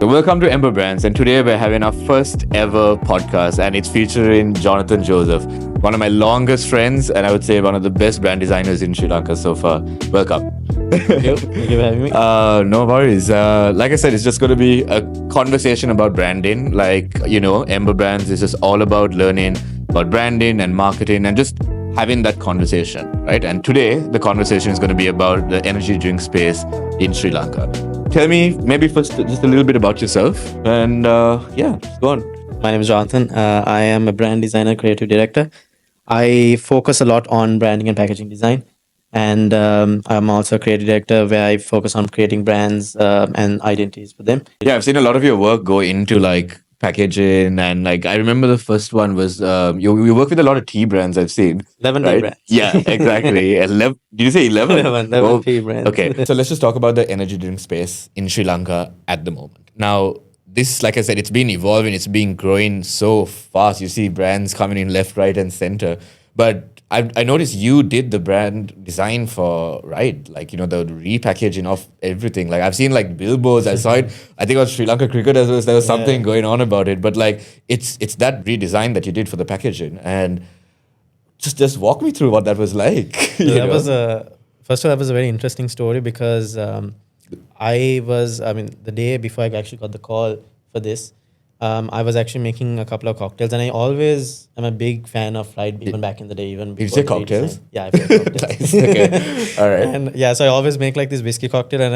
So welcome to Ember Brands, and today we're having our first ever podcast, and it's featuring Jonathan Joseph, one of my longest friends, and I would say one of the best brand designers in Sri Lanka so far. Welcome. Thank you for having me. No worries. Like I said, it's just going to be a conversation about branding. Ember Brands is just all about learning about branding and marketing and just having that conversation, right? And today, the conversation is going to be about the energy drink space in Sri Lanka. Tell me maybe first just a little bit about yourself and just go on. My name is Jonathan. I am a brand designer, creative director. I focus a lot on branding and packaging design. And I'm also a creative director where I focus on creating brands and identities for them. Yeah, I've seen a lot of your work go into like packaging and like I remember the first one was you work with a lot of tea brands I've seen. 11 right? brands. Yeah, exactly. 11, did you say 11? 11 tea brands. Okay, so let's just talk about the energy drink space in Sri Lanka at the moment. Now, this, like I said, it's been evolving, it's been growing so fast. You see brands coming in left, right, and center. But I noticed you did the brand design for Ride, like, the repackaging of everything. Like, I've seen like billboards, I saw it, I think on Sri Lanka Cricket as well, there was something going on about it. But like, it's that redesign that you did for the packaging. And just walk me through what that was like. First of all, that was a very interesting story because the day before I actually got the call for this, I was actually making a couple of cocktails, and I always am a big fan of Ride, even back in the day. Even did you say cocktails? Redesign. Yeah, I've said cocktails. Nice. Okay, all right. And yeah, so I always make like this whiskey cocktail, and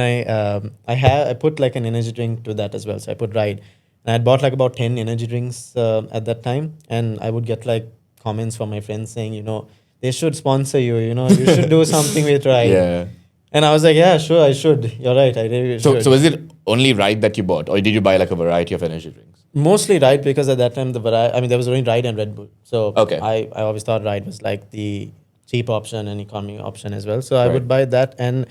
I put like an energy drink to that as well. So I put Ride, and I had bought like about 10 energy drinks at that time, and I would get like comments from my friends saying, they should sponsor you. You should do something with Ride. Yeah. And I was like, yeah, sure, I should. You're right, I really should. So was it only Ride that you bought, or did you buy like a variety of energy drinks? Mostly Ride, because at that time there was only Ride and Red Bull. So okay. I always thought Ride was like the cheap option and economy option as well. So I would buy that, and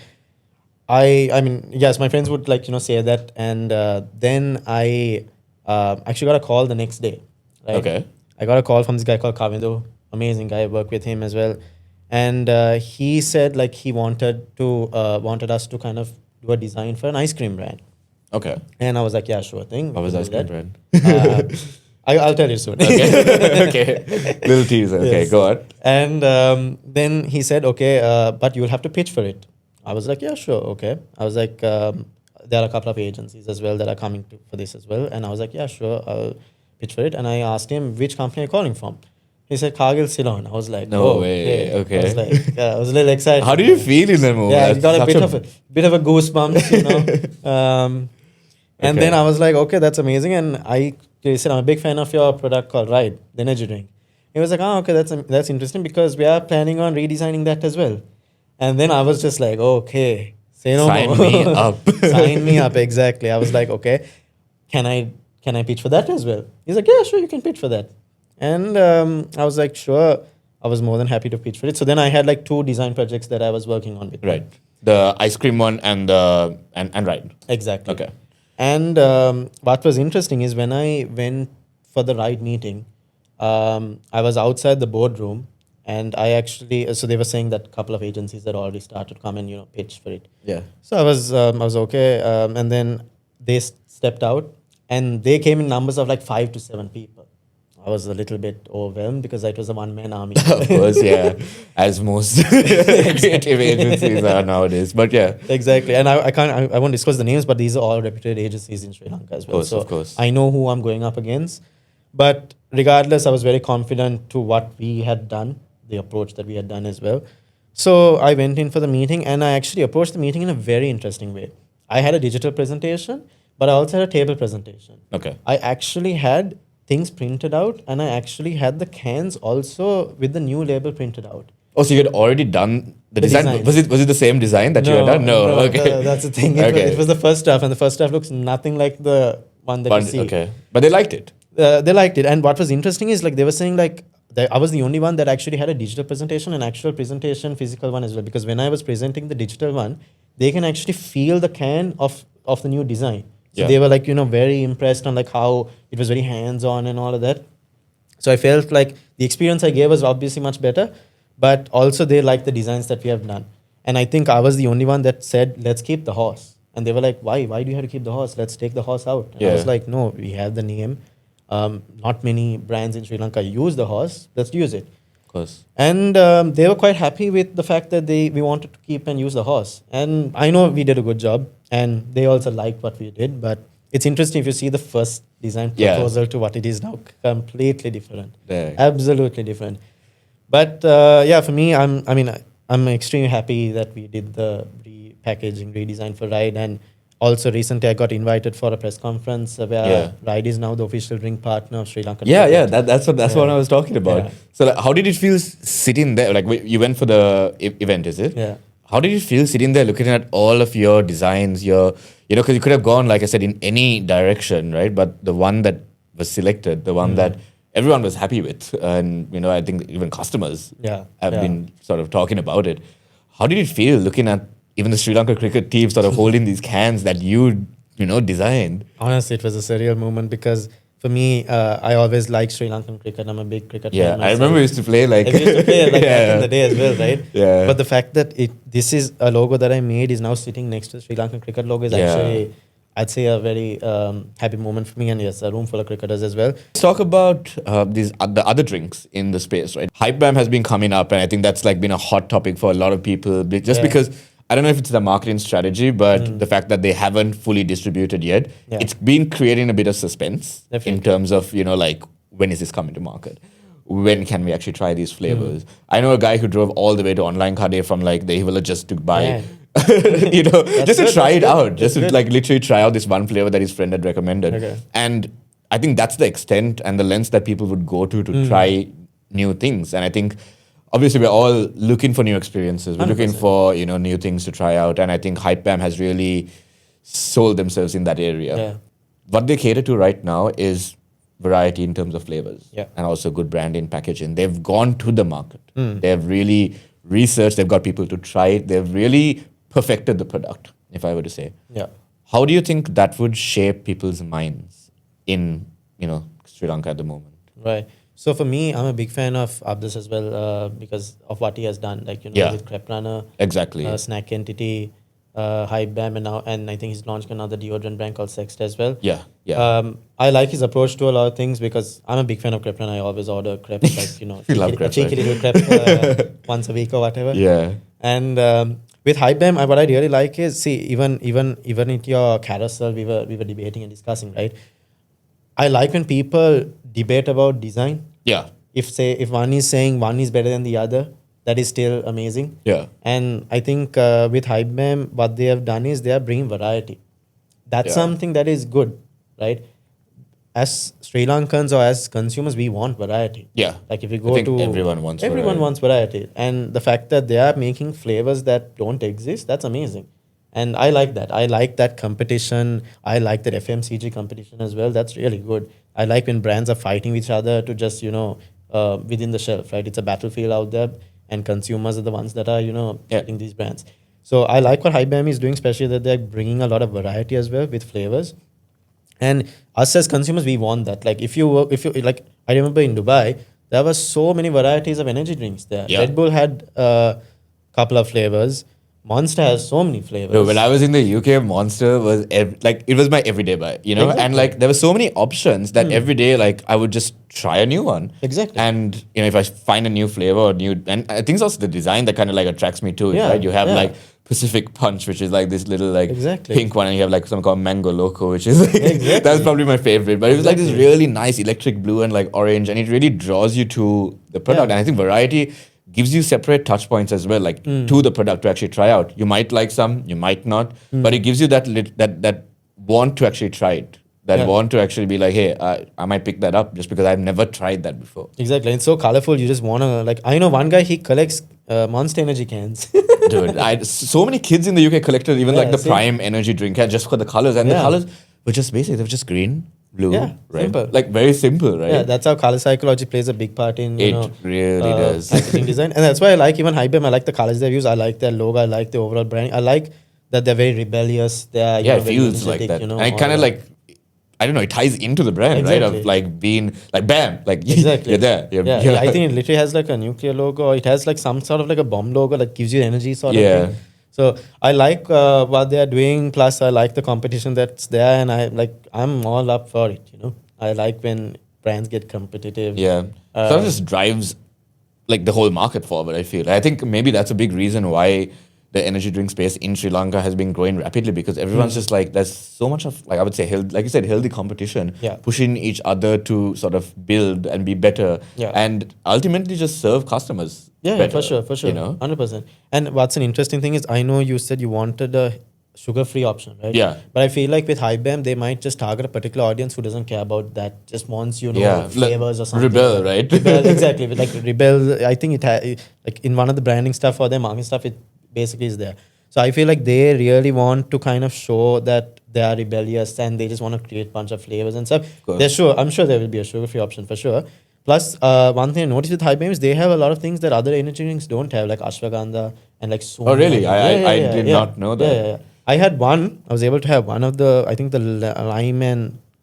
yes, my friends would say that, and then I actually got a call the next day. Right? Okay. I got a call from this guy called Kavindu, amazing guy. I work with him as well, and he said like he wanted us to kind of do a design for an ice cream brand. Okay. And I was like, yeah, sure thing. What was ice cream brand? I'll tell you soon. Okay. Okay. Little teaser. Okay, yes. go on. And then he said, okay, but you'll have to pitch for it. I was like, yeah, sure, okay. I was like, there are a couple of agencies as well that are coming for this as well. And I was like, yeah, sure, I'll pitch for it. And I asked him, which company are you calling from? He said, Cargill Ceylon. I was like, no way. Okay. I was like, I was a little excited. How do you feel in that moment? Yeah, I got a bit of a goosebumps, And then I was like, okay, that's amazing. And he said, I'm a big fan of your product called Ride, the energy drink. He was like, okay, that's interesting because we are planning on redesigning that as well. And then I was just like, okay, say no more. Sign me up. Sign me up, exactly. I was like, okay, can I pitch for that as well? He's like, yeah, sure, you can pitch for that. And I was like, sure. I was more than happy to pitch for it. So then I had like 2 design projects that I was working on with. Right. The ice cream one and Ride. Exactly. Okay. And what was interesting is when I went for the Ride meeting, I was outside the boardroom, and I actually, so they were saying that a couple of agencies had already started to come and pitch for it. Yeah. So I was okay, and then they stepped out, and they came in numbers of like 5 to 7 people. I was a little bit overwhelmed because it was a one-man army. Of course, yeah. As most creative agencies are nowadays. But yeah. Exactly. And I won't disclose the names, but these are all reputed agencies in Sri Lanka as well. Of course. I know who I'm going up against. But regardless, I was very confident to what we had done, the approach that we had done as well. So I went in for the meeting, and I actually approached the meeting in a very interesting way. I had a digital presentation, but I also had a table presentation. Okay. I actually had things printed out, and I actually had the cans also with the new label printed out. Oh, so you had already done the design? Was it the same design that you had done? No. Okay. That's the thing. It was the first draft, and the first draft looks nothing like the one that you see. Okay. But they liked it. They liked it. And what was interesting is like they were saying like I was the only one that actually had a digital presentation, an actual presentation, physical one as well. Because when I was presenting the digital one, they can actually feel the can of the new design. So they were like, very impressed on like how it was very hands-on and all of that. So I felt like the experience I gave was obviously much better, but also they liked the designs that we have done. And I think I was the only one that said, let's keep the horse. And they were like, why? Why do you have to keep the horse? Let's take the horse out. And I was Yeah. like, no, we have the name. Not many brands in Sri Lanka use the horse. Let's use it. Of course. And they were quite happy with the fact that we wanted to keep and use the horse. And I know we did a good job, and they also liked what we did. But it's interesting if you see the first design Yeah. proposal to what it is now, completely different, There. absolutely different. But yeah, for me, I'm extremely happy that we did the repackaging, redesign for Ride, and also recently I got invited for a press conference where Yeah. Ride is now the official drink partner of Sri Lankan. Yeah, cricket. yeah, that's what Yeah. I was talking about. Yeah. So, like, how did it feel sitting there? Like, you went for the event, is it? Yeah. How did it feel sitting there looking at all of your designs, because you could have gone, like I said, in any direction, right? But the one that was selected, the one that everyone was happy with, and I think even customers Yeah, have yeah. been sort of talking about it. How did it feel looking at even the Sri Lanka cricket team sort of holding these cans that you designed? Honestly, it was a surreal moment because for me, I always liked Sri Lankan cricket. I'm a big cricket Yeah, fan. I remember we used to play like I used to play like back Yeah. in the day as well, right? Yeah. But the fact that this is a logo that I made is now sitting next to the Sri Lankan cricket logo is Yeah. actually, I'd say, a very happy moment for me. And yes, a room full of cricketers as well. Let's talk about the other drinks in the space, right? HypeBam has been coming up, and I think that's like been a hot topic for a lot of people, just Yeah. because I don't know if it's the marketing strategy, but the fact that they haven't fully distributed yet, Yeah. it's been creating a bit of suspense in Definitely. terms of like when is this coming to market? When can we actually try these flavors? I know a guy who drove all the way to online Kade from like the Hivela just to buy. Yeah. Just to good, try that's it good, out, just that's to good. like literally try out this one flavor that his friend had recommended. Okay. And I think that's the extent and the lengths that people would go to try new things. And I think obviously we're all looking for new experiences. We're looking 100%. for new things to try out. And I think HypeBam has really sold themselves in that area. Yeah. What they cater to right now is variety in terms of flavors Yeah. and also good branding packaging. They've gone to the market. They've really researched. They've got people to try it. They've really perfected the product, if I were to say. Yeah. How do you think that would shape people's minds in Sri Lanka at the moment? Right. So for me, I'm a big fan of Abdus as well because of what he has done. Like, Yeah. with Crep Runner, Exactly. Snack Entity, HypeBam, and I think he's launched another deodorant brand called Sext as well. Yeah. Yeah. I like his approach to a lot of things because I'm a big fan of crepe and I always order crepes, like, You love a crepes, cheeky right? little crepe once a week or whatever. yeah. And with HypeBam, what I really like is, see, even at your carousel, we were debating and discussing, right? I like when people debate about design. Yeah. If one is saying one is better than the other, that is still amazing. Yeah. And I think with HypeBam, what they have done is they are bringing variety. That's Yeah. something that is good, right? As Sri Lankans or as consumers, we want variety. Yeah. Like if you I go think to everyone wants variety, and the fact that they are making flavors that don't exist, that's amazing. And I like that. I like that competition. I like that FMCG competition as well. That's really good. I like when brands are fighting with each other to just within the shelf, right? It's a battlefield out there, and consumers are the ones that are getting these brands. So I like what HypeBam is doing, especially that they're bringing a lot of variety as well with flavors. And us as consumers, we want that. Like if you like, I remember in Dubai, there were so many varieties of energy drinks there. Yeah. Red Bull had a couple of flavors. Monster has so many flavors. When I was in the UK, Monster was it was my everyday buy, and Exactly. like there were so many options that every day like I would just try a new one. Exactly. And if I find a new flavor or and I think it's also the design that kind of like attracts me too. Yeah, Right? You have yeah. like Pacific Punch, which is like this little like Exactly. pink one, and you have like something called Mango Loco, which is like Exactly. that's probably my favorite. But it was like this Exactly. really nice electric blue and like orange, and it really draws you to the product. Yeah. And I think variety gives you separate touch points as well, like to the product to actually try out. You might like some, you might not, but it gives you that want to actually try it, that Yeah. want to actually be like, hey, I might pick that up just because I've never tried that before. Exactly. It's so colorful. You just wanna, like, I know one guy, he collects Monster Energy cans. Dude, so many kids in the UK collected even like Yeah, the same. Prime energy drink just for the colors, and the Yeah. colors were just basic. They were just green, blue, Yeah, red, simple. like very simple, right? Yeah, that's how color psychology plays a big part in It really does. packaging design, and that's why I like even HypeBam. I like the colors they use. I like their logo. I like the overall brand. I like that they're very rebellious. They are Yeah, it very feels like energetic, that. And it all kind of that. like, I don't know, it ties into the brand, right? Exactly. Of like being like, bam, like Exactly. you're there. Yeah, I think it literally has like a nuclear logo. It has like some sort of like a bomb logo that gives you energy sort of Yeah. thing. So I like what they are doing. Plus, I like the competition that's there, and I'm all up for it. I like when brands get competitive. Yeah. So it just drives like the whole market forward, I feel. I think maybe that's a big reason why the energy drink space in Sri Lanka has been growing rapidly, because everyone's just like, there's so much of, like, I would say, like you said, healthy competition, Yeah. pushing each other to sort of build and be better, Yeah. and ultimately just serve customers. Yeah, better, for sure, You know? 100%. And what's an interesting thing is, I know you said you wanted a sugar-free option, right? Yeah. But I feel like with HypeBam, they might just target a particular audience who doesn't care about that, just wants, Yeah. flavors or something. Rebel, right? Rebel, exactly. With like Rebel, I think like in one of the branding stuff or their marketing stuff, it basically is there. So I feel like they really want to kind of show that they are rebellious and they just want to create a bunch of flavors and stuff. course. I'm sure there will be a sugar-free option for sure. Plus, one thing I noticed with HypeBam is they have a lot of things that other energy drinks don't have, like ashwagandha and like so. Oh, really? I did yeah. not know that. Yeah. I had one. I was able to have one of the, I think the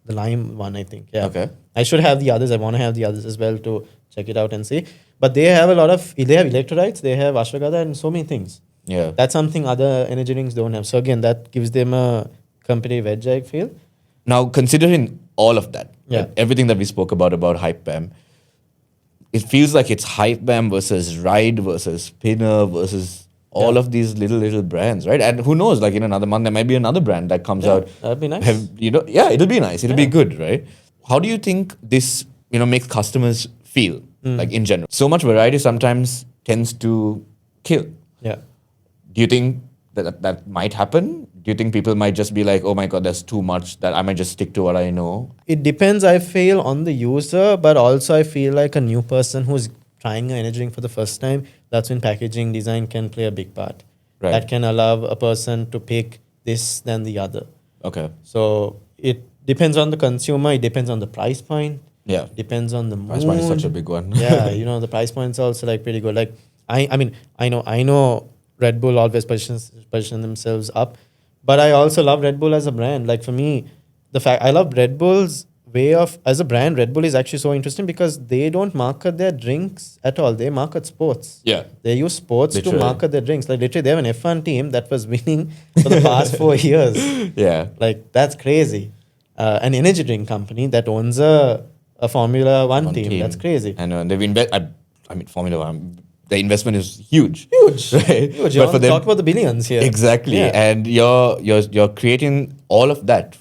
lime one, I think. Yeah. Okay. I should have the others. I want to have the others as well to check it out and see. But they have they have electrolytes, they have ashwagandha and so many things. Yeah. That's something other energy drinks don't have. So again, that gives them a competitive edge, I feel. Now, considering all of that, Yeah. right, everything that we spoke about HypeBam, it feels like it's HypeBam versus Ride versus Spinner versus all of these little brands, right? And who knows, like in another month, there might be another brand that comes out. That'd be nice. It'll be nice. It'll be good, right? How do you think this, makes customers feel, like in general? So much variety sometimes tends to kill. Yeah. Do you think that might happen? Do you think people might just be like, oh my God, there's too much, that I might just stick to what I know? It depends, I feel, on the user, but also I feel like a new person who's trying an energy drink for the first time, that's when packaging design can play a big part. Right. That can allow a person to pick this than the other. Okay. So it depends on the consumer, it depends on the price point. Yeah. Depends on the mood. Price point is such a big one. Yeah, the price point's also like pretty good. Like I know Red Bull always position themselves up, but I also love Red Bull as a brand. Like for me, I love Red Bull's way of, as a brand, Red Bull is actually so interesting because they don't market their drinks at all. They market sports. Yeah. They use sports Literally. to market their drinks. Like literally, they have an F1 team that was winning for the past 4 years. Yeah. Like that's crazy. An energy drink company that owns a Formula One team. That's crazy. And they've Formula One, the investment is huge. Huge. Right? Huge. But for them, Talk about the billions here. exactly. Yeah. And you're creating all of that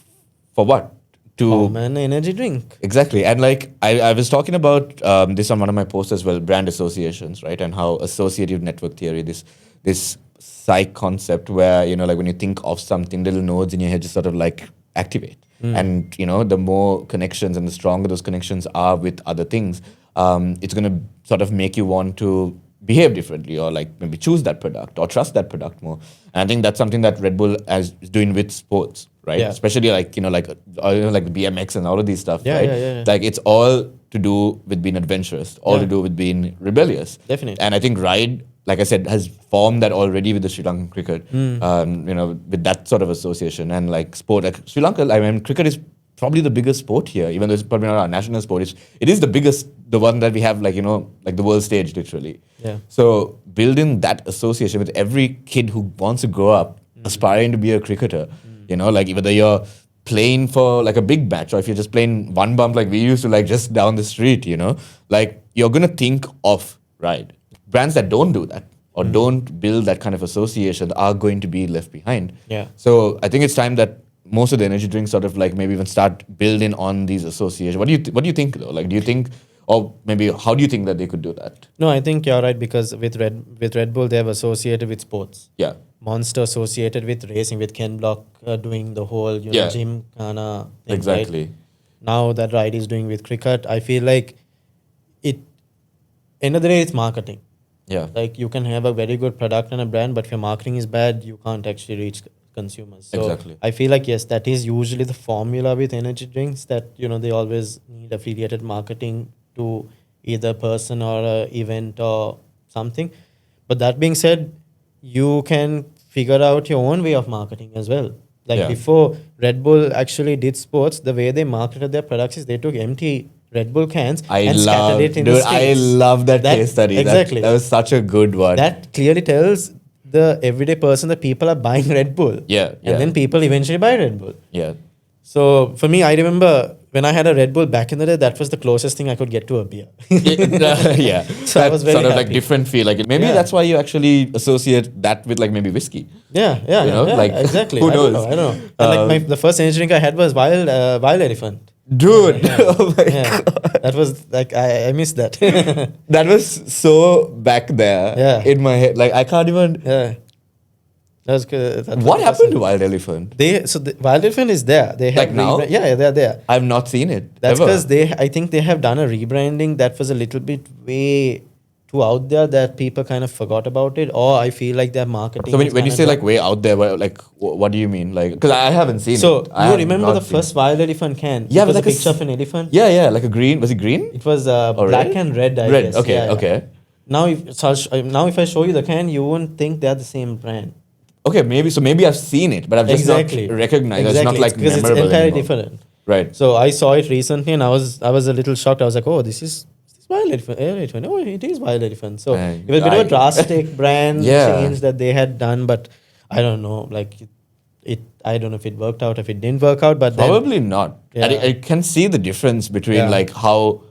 for what? An energy drink. Exactly. And like I was talking about this on one of my posts as well, brand associations, right? And how associative network theory, this psych concept where, like when you think of something, little nodes in your head just sort of like activate. And, the more connections and the stronger those connections are with other things, it's going to sort of make you want to behave differently, or like maybe choose that product or trust that product more. And I think that's something that Red Bull is doing with sports, right? Yeah. Especially like the BMX and all of these stuff, Yeah, right? yeah. Like it's all to do with being adventurous, all to do with being rebellious. Definitely. And I think Ride, like I said, has formed that already with the Sri Lankan cricket, with that sort of association and like sport. Like Sri Lanka, cricket is probably the biggest sport here, even though it's probably not our national sport. It is the biggest, the one that we have, like the world stage, literally. Yeah. So building that association with every kid who wants to grow up aspiring to be a cricketer, like whether you're playing for like a big match or if you're just playing one bump like we used to, like just down the street, like you're going to think of Ride. Brands that don't do that or don't build that kind of association are going to be left behind. Yeah. So I think it's time that most of the energy drinks sort of like maybe even start building on these associations. What do you think though? Like, do you think, or maybe how do you think that they could do that? No, I think you're right, because with Red Bull, they have associated with sports. Yeah. Monster associated with racing, with Ken Block doing the whole gym kind of thing. Exactly. Right? Now that Ride is doing with cricket, I feel like end of the day, it's marketing. Yeah. Like you can have a very good product and a brand, but if your marketing is bad, you can't actually reach consumers. So Exactly. I feel like, yes, that is usually the formula with energy drinks, that they always need affiliated marketing to either person or a event or something. But that being said, you can figure out your own way of marketing as well. Like before Red Bull actually did sports, the way they marketed their products is they took empty Red Bull cans and scattered it in the streets. I love that case study. Exactly. That was such a good one. That clearly tells the everyday person that people are buying Red Bull. Yeah, yeah. And then people eventually buy Red Bull. Yeah. So for me, I remember when I had a Red Bull back in the day, that was the closest thing I could get to a beer. Yeah. So I was very sort of like happy. different feel. Like maybe Yeah. that's why you actually associate that with like maybe whiskey. Yeah, You know, like, exactly. who I don't knows? know. I don't know. And like the first energy drink I had was Wild Elephant. Dude, Yeah. oh my Yeah. God. That was like I missed that. That was so back there Yeah. in my head. Like I can't even. Yeah. That was good. What happened to Wild Elephant? The Wild Elephant is there. They have Like now? Yeah, they're there. I've not seen it. That's ever. because I think they have done a rebranding that was a little bit way too out there that people kind of forgot about it, or I feel like their marketing. So when is you kinda say like done. way out there, like what do you mean? Like because I haven't seen So it. I you have remember not the seen first Wild Elephant can? Yeah, it was like a a picture s- of an elephant. Yeah, yeah, like a green. Was it green? It was Or black red? and red. I Red. guess. Okay. Yeah, yeah. Okay. Now if I show you the can, you won't think they're the same brand. Okay. Maybe I've seen it, but I've just Exactly. not recognized. It's not like because it's memorable entirely anymore. different. Right. So I saw it recently, and I was a little shocked. I was like, "Oh, this is Wild Elephant. Oh, it is Wild Elephant." So Right. it was a bit of a drastic brand Yeah. change that they had done, but I don't know. Like it I don't know if it worked out, if it didn't work out, but then, Probably not. Yeah. I can see the difference between Yeah. like how,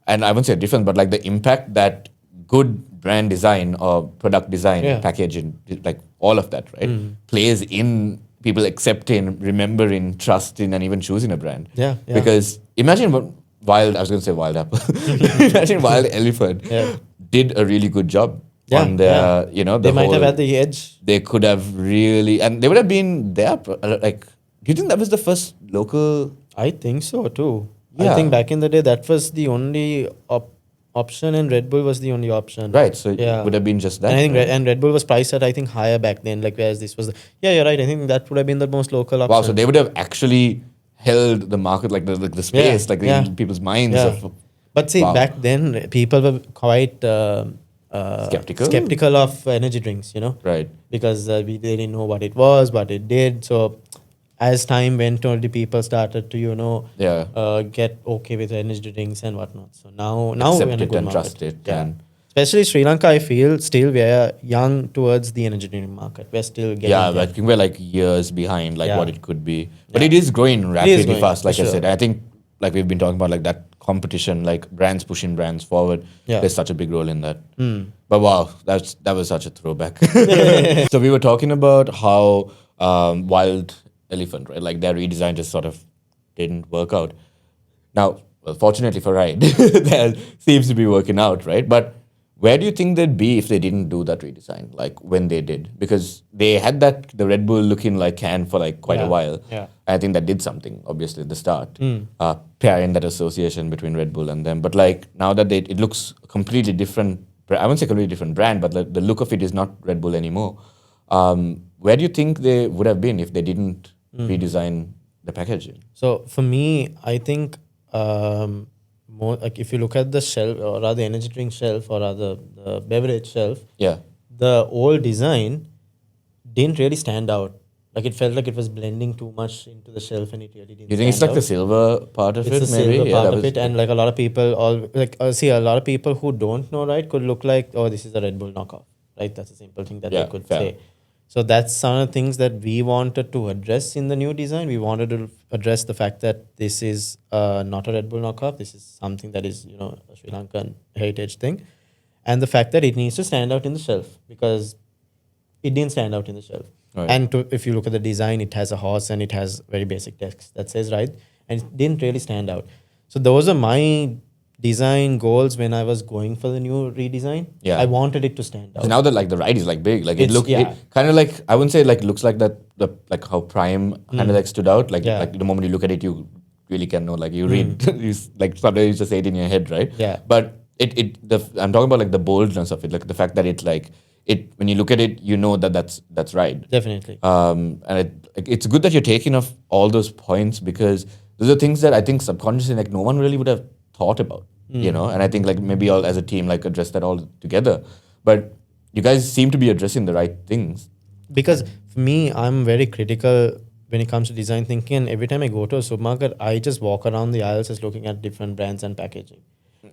and I wouldn't say difference, but like the impact that good brand design or product design, Yeah. packaging, like all of that, right, plays in people accepting, remembering, trusting, and even choosing a brand. Yeah, yeah. Because imagine what I was going to say wild apple. Imagine Wild Elephant Yeah. did a really good job Yeah, on their, the they might have whole- had the edge. they could have really, and they would have been there. Like, do you think that was the first local? I think so too. Yeah. I think back in the day that was the only option, and Red Bull was the only option. Right, so Yeah. it would have been just that. And I think right? and Red Bull was priced at I think higher back then. Like whereas this was yeah, you're right. I think that would have been the most local option. Wow, so they would have actually held the market, like the space, like yeah. in people's minds. Yeah. Of, But see, Wow. back then people were quite Skeptical? of energy drinks, right. because they didn't know what it was, what it did. So as time went on, the people started to Yeah. get okay with energy drinks and whatnot. So now we're Accept in a it good and market. trust it. Yeah. And Especially Sri Lanka, I feel still we're young towards the energy drink market. We're still getting yeah, there. I think we're like years behind, like Yeah. what it could be. But Yeah. it is growing rapidly growing, fast, like for I sure. said. I think, like we've been talking about, like that competition, like brands pushing brands forward. Yeah. There's such a big role in that. Hmm. But wow, that was such a throwback. So we were talking about how Wild Elephant, right? Like their redesign just sort of didn't work out. Now, well, fortunately for Ride, that seems to be working out, right? But where do you think they'd be if they didn't do that redesign, like when they did? Because they had the Red Bull looking like can for like quite a Yeah, while. yeah. I think that did something, obviously, at the start, pairing that association between Red Bull and them. But like now that it looks completely different, I won't say completely different brand, but the look of it is not Red Bull anymore. Where do you think they would have been if they didn't redesign the packaging? So for me, I think more like if you look at the shelf or rather energy drink shelf or rather the beverage shelf, Yeah. the old design didn't really stand out. Like it felt like it was blending too much into the shelf, and it really didn't. You think it's stand like the out. silver part of It's it, the maybe? silver Yeah, part that of was- it, and like a lot of people see a lot of people who don't know, right, could look like, oh, this is a Red Bull knockoff, right? That's a simple thing that Yeah, they could fair. say. So that's some of the things that we wanted to address in the new design. We wanted to address the fact that this is not a Red Bull knockoff. This is something that is a Sri Lankan heritage thing, and the fact that it needs to stand out in the shelf because it didn't stand out in the shelf. Right. And if you look at the design, it has a horse and it has very basic text that says Ride, and it didn't really stand out. So those are my design goals when I was going for the new redesign. Yeah. I wanted it to stand out. So now that like the ride is like big, like it It's- look yeah. it kind of like I wouldn't say like looks like that the like how Prime kind of like stood out. Like Yeah. like the moment you look at it, you really can know. Like you read, like sometimes you just say it in your head, right? Yeah. But I'm talking about like the boldness of it, like the fact that it's like it when you look at it, you know that's right. Definitely. And it's good that you're taking off all those points because those are things that I think subconsciously like no one really would have thought about, and I think like maybe all as a team like address that all together. But you guys seem to be addressing the right things. Because for me, I'm very critical when it comes to design thinking. And every time I go to a supermarket, I just walk around the aisles just looking at different brands and packaging.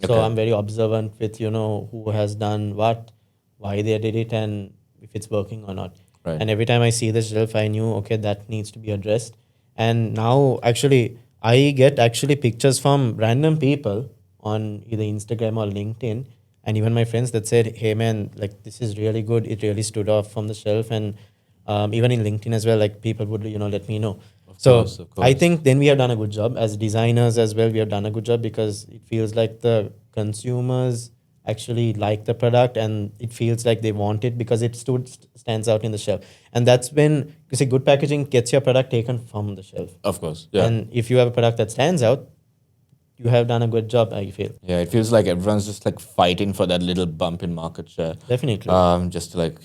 So Okay. I'm very observant with, who has done what, why they did it, and if it's working or not. Right. And every time I see the shelf, I knew, okay, that needs to be addressed. And now actually, I get actually pictures from random people on either Instagram or LinkedIn, and even my friends that said, "Hey man, like this is really good. It really stood off from the shelf." And even in LinkedIn as well, like people would let me know. Of I course. think then we have done a good job as designers as well. We have done a good job because it feels like the consumers actually like the product and it feels like they want it because it stands out in the shelf. And that's when you see good packaging gets your product taken from the shelf. Of course. Yeah. And if you have a product that stands out, you have done a good job, I feel. Yeah, it feels like everyone's just like fighting for that little bump in market share. Definitely. Just to like,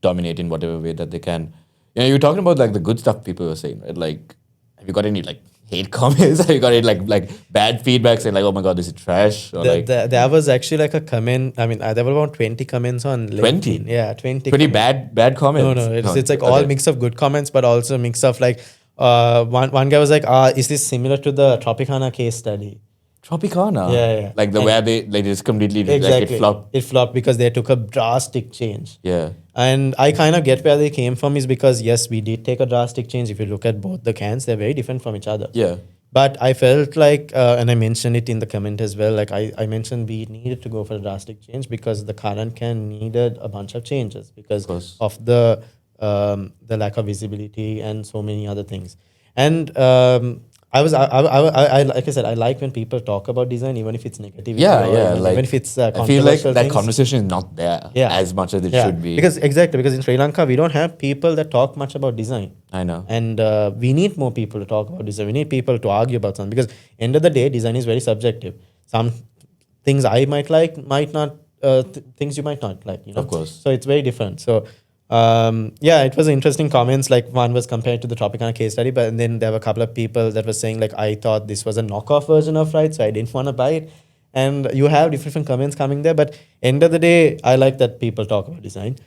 dominate in whatever way that they can. You're talking about like the good stuff people were saying, right? Like, have you got any like hate comments? Have you got any like bad feedback saying like, oh my God, this is trash? Or like There was actually like a comment. I mean, there were about 20 comments on LinkedIn. 20? Yeah, 20. pretty comments. bad comments? No, it's like all mix of good comments, but also mix of like, one guy was like, is this similar to the Tropicana case study? Tropicana. Yeah. Like the where they just completely like Exactly. it flopped. It flopped because they took a drastic change. Yeah. And I kind of get where they came from is because, yes, we did take a drastic change. If you look at both the cans, they're very different from each other. Yeah. But I felt like, and I mentioned it in the comment as well, like I mentioned we needed to go for a drastic change because the current can needed a bunch of changes because of the lack of visibility and so many other things. And I like I said, I like when people talk about design, even if it's negativity. Yeah. Like even if it's I feel like controversial that things. conversation is not there as much as it should be. Because in Sri Lanka, we don't have people that talk much about design. I know. And we need more people to talk about design. We need people to argue about something because end of the day, design is very subjective. Some things I might like might not, things you might not like. Of course. So it's very different. So it was interesting comments. Like one was compared to the Tropicana case study, but then there were a couple of people that were saying like, I thought this was a knockoff version of Ride, so I didn't want to buy it. And you have different comments coming there, but end of the day, I like that people talk about design.